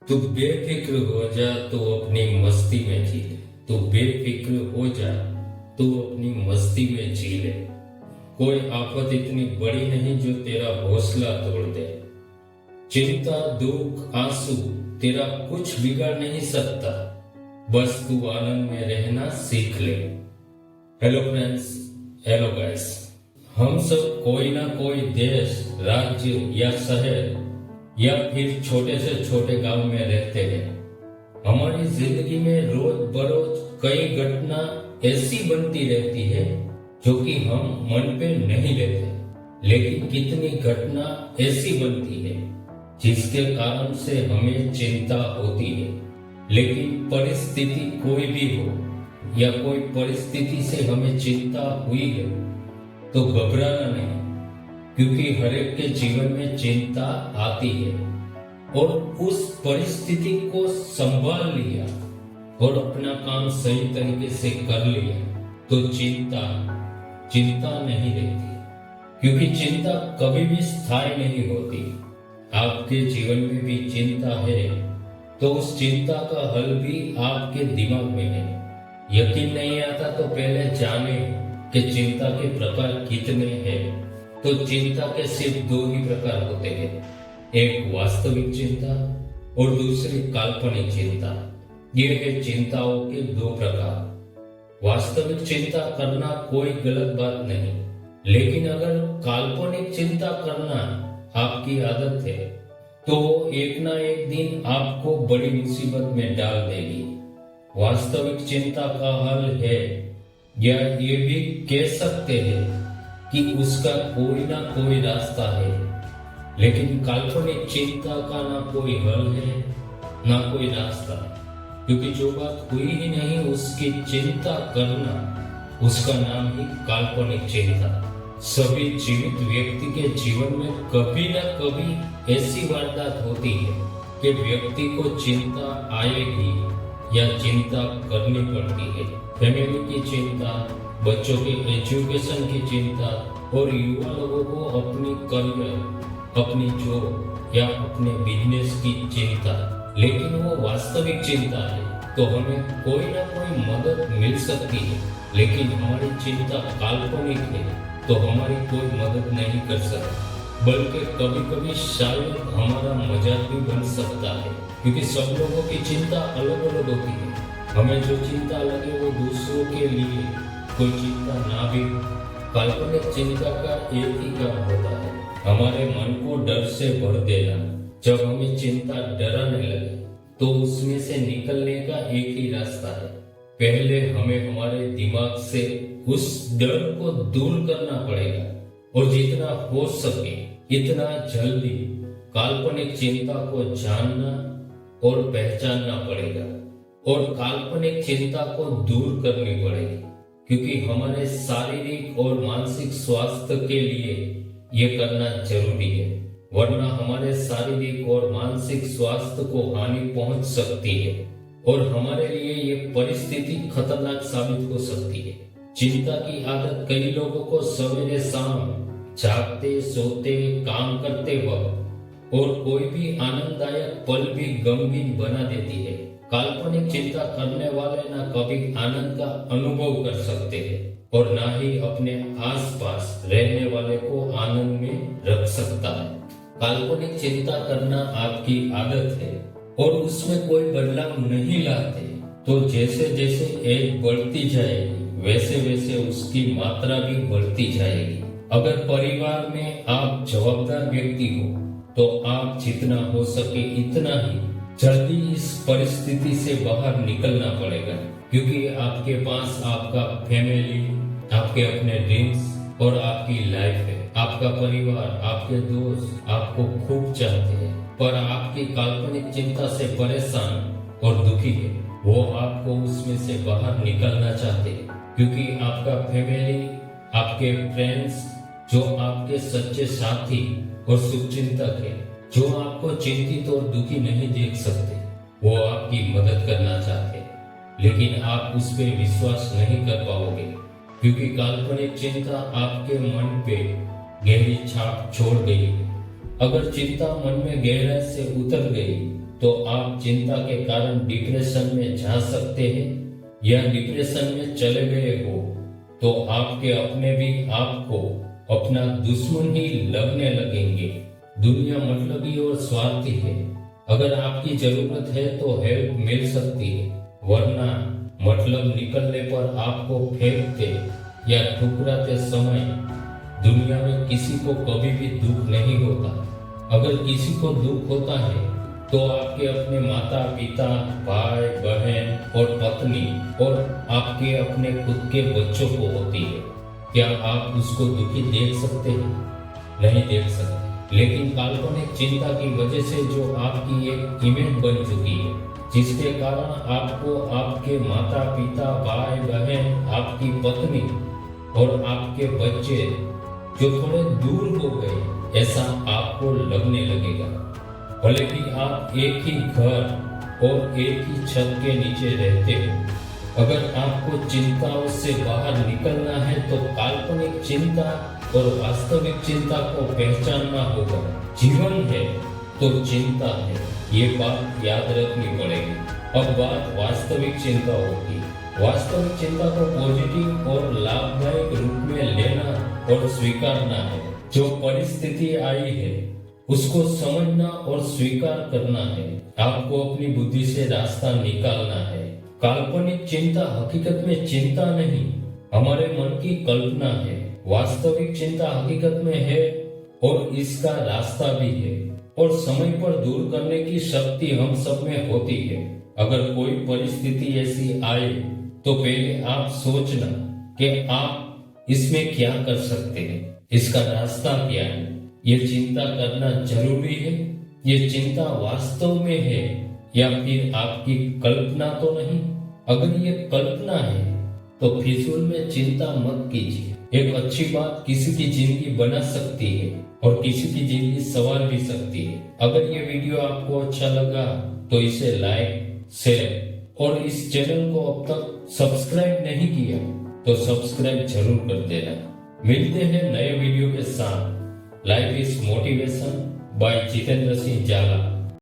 तू बेफिक्र हो जा तो अपनी मस्ती में जी ले। तू बेफिक्र हो जा तो अपनी मस्ती में जी ले। कोई आफत इतनी बड़ी नहीं जो तेरा हौसला तोड़ दे। चिंता दुख आंसू तेरा कुछ बिगाड़ नहीं सकता। बस तू आनंद में रहना सीख ले। Hello friends, hello guys. हम सब कोई ना कोई देश, राज्य या शहर या फिर छोटे से छोटे गांव में रहते हैं। हमारी जिंदगी में रोज बरोज कई घटना ऐसी बनती रहती है जो कि हम मन पे नहीं लेते, लेकिन कितनी घटना ऐसी बनती है जिसके कारण से हमें चिंता होती है। लेकिन परिस्थिति कोई भी हो या कोई परिस्थिति से हमें चिंता हुई है तो घबराना नहीं, क्योंकि हर एक के जीवन में चिंता आती है और उस परिस्थिति को संभाल लिया और अपना काम सही तरीके से कर लिया तो चिंता नहीं रहती, क्योंकि चिंता कभी भी स्थायी नहीं होती। आपके जीवन में भी चिंता है तो उस चिंता का हल भी आपके दिमाग में है। यकीन नहीं आता तो पहले जाने कि चिंता के प्रकार कितने हैं। तो चिंता के सिर्फ दो ही प्रकार होते हैं, एक वास्तविक चिंता और दूसरी काल्पनिक चिंता। ये है चिंताओं के दो प्रकार। वास्तविक चिंता करना कोई गलत बात नहीं, लेकिन अगर काल्पनिक चिंता करना आपकी आदत है तो एक ना एक दिन आपको बड़ी मुसीबत में डाल देगी। वास्तविक चिंता का हल है, या ये भी कह सकते हैं कि उसका कोई ना कोई रास्ता है। लेकिन काल्पनिक चिंता का ना कोई हल है ना कोई रास्ता, क्योंकि जो बात हुई ही नहीं उसकी चिंता करना, उसका नाम ही काल्पनिक चिंता। सभी जीवित व्यक्ति के जीवन में कभी न कभी ऐसी वारदात होती है कि व्यक्ति को चिंता आएगी या चिंता करनी पड़ती है। फैमिली की चिंता, बच्चों के एजुकेशन की चिंता और युवा लोगों को अपनी करियर, अपनी जॉब या अपने बिजनेस की चिंता। लेकिन वो वास्तविक चिंता है तो हमें कोई ना कोई मदद मिल सकती है, लेकिन हमारी चिंता काल्पनिक है तो हमारी कोई मदद नहीं कर सकता, बल्कि कभी कभी शायद हमारा मजाक भी बन सकता है, क्योंकि सब लोगों की चिंता अलग अलग होती है। हमें जो चिंता लगे वो दूसरों के लिए कोई चिंता ना भी। काल्पनिक चिंता का एक ही काम होता है, हमारे मन को डर से भर देना। जब हमें चिंता डराने लगे तो उसमें से निकलने का एक ही रास्ता है। पहले हमें हमारे दिमाग से उस डर को दूर करना पड़ेगा और जितना हो सके इतना जल्दी काल्पनिक चिंता को जानना और पहचानना पड़ेगा और काल्पनिक चिंता को दूर करनी पड़ेगी, क्योंकि हमारे शारीरिक और मानसिक स्वास्थ्य के लिए ये करना जरूरी है। वरना हमारे शारीरिक और मानसिक स्वास्थ्य को हानि पहुंच सकती है और हमारे लिए ये परिस्थिति खतरनाक साबित हो सकती है। चिंता की आदत कई लोगों को सवेरे शाम जागते सोते काम करते वक्त और कोई भी आनंददायक पल भी गमगीन बना देती है। काल्पनिक चिंता करने वाले ना कभी आनंद का अनुभव कर सकते हैं और ना ही अपने आसपास रहने वाले को आनंद में रख सकता है। काल्पनिक चिंता करना आपकी आदत है और उसमें कोई बदलाव नहीं लाते तो जैसे जैसे एज बढ़ती जाएगी वैसे वैसे उसकी मात्रा भी बढ़ती जाएगी। अगर परिवार में आप जवाबदार व्यक्ति हो तो आप जितना हो सके इतना ही जल्दी इस परिस्थिति से बाहर निकलना पड़ेगा, क्योंकि आपके पास आपका फैमिली, आपके अपने ड्रीम्स और आपकी लाइफ है। आपका परिवार, आपके दोस्त आपको खूब चाहते हैं, पर आपकी काल्पनिक चिंता से परेशान और दुखी है। वो आपको उसमें से बाहर निकलना चाहते हैं, क्योंकि आपका फैमिली, आपके फ्रेंड्स जो आपके सच्चे साथी और शुभचिंतक है, जो आपको चिंतित और दुखी नहीं देख सकते, वो आपकी मदद करना चाहते हैं, लेकिन आप उस पर विश्वास नहीं कर पाओगे, क्योंकि काल्पनिक चिंता आपके मन पे गहरी छाप छोड़ गई है। अगर चिंता मन में गहराई से उतर गई तो आप चिंता के कारण डिप्रेशन में जा सकते हैं या डिप्रेशन में चले गए हो तो आपके अपने भी आपको अपना दुश्मन ही लगने लगेंगे। दुनिया मतलबी और स्वार्थी है। अगर आपकी जरूरत है तो हेल्प मिल सकती है, वरना मतलब निकलने पर आपको फेंकते या ठुकराते समय दुनिया में किसी को कभी भी दुख नहीं होता। अगर किसी को दुख होता है तो आपके अपने माता पिता, भाई बहन और पत्नी और आपके अपने खुद के बच्चों को होती है। क्या आप उसको दुखी देख सकते हैं? नहीं देख सकते। लेकिन काल्पनिक चिंता की वजह से जो आपकी एक इमेज बन चुकी है, जिसके कारण आपको आपके माता पिता, भाई बहन, आपकी पत्नी और आपके बच्चे जो थोड़े दूर हो गए, ऐसा आपको लगने लगेगा। भले ही आप एक ही घर और एक ही छत के नीचे रहते हो। अगर आपको चिंताओं से बाहर निकलना है तो काल्पनिक चिंता और वास्तविक चिंता को पहचानना होगा। जीवन है तो चिंता है, ये बात याद रखनी पड़ेगी। अब बात वास्तविक चिंता होगी। वास्तविक चिंता को पॉजिटिव और लाभदायक रूप में लेना और स्वीकारना है। जो परिस्थिति आई है उसको समझना और स्वीकार करना है। आपको अपनी बुद्धि से रास्ता निकालना है। काल्पनिक चिंता हकीकत में चिंता नहीं, हमारे मन की कल्पना है। वास्तविक चिंता हकीकत में है और इसका रास्ता भी है और समय पर दूर करने की शक्ति हम सब में होती है। अगर कोई परिस्थिति ऐसी आए तो पहले आप सोचना कि आप इसमें क्या कर सकते हैं, इसका रास्ता क्या है। ये चिंता करना जरूरी है? ये चिंता वास्तव में है या फिर आपकी कल्पना तो नहीं? अगर ये कल्पना है तो फिजूल में चिंता मत कीजिए। एक अच्छी बात किसी की जिंदगी बना सकती है और किसी की जिंदगी संवार भी सकती है। अगर ये वीडियो आपको अच्छा लगा तो इसे लाइक, शेयर और इस चैनल को अब तक सब्सक्राइब नहीं किया तो सब्सक्राइब जरूर कर देना। मिलते हैं नए वीडियो के साथ। Life is motivation by Jitendra Singh जाला।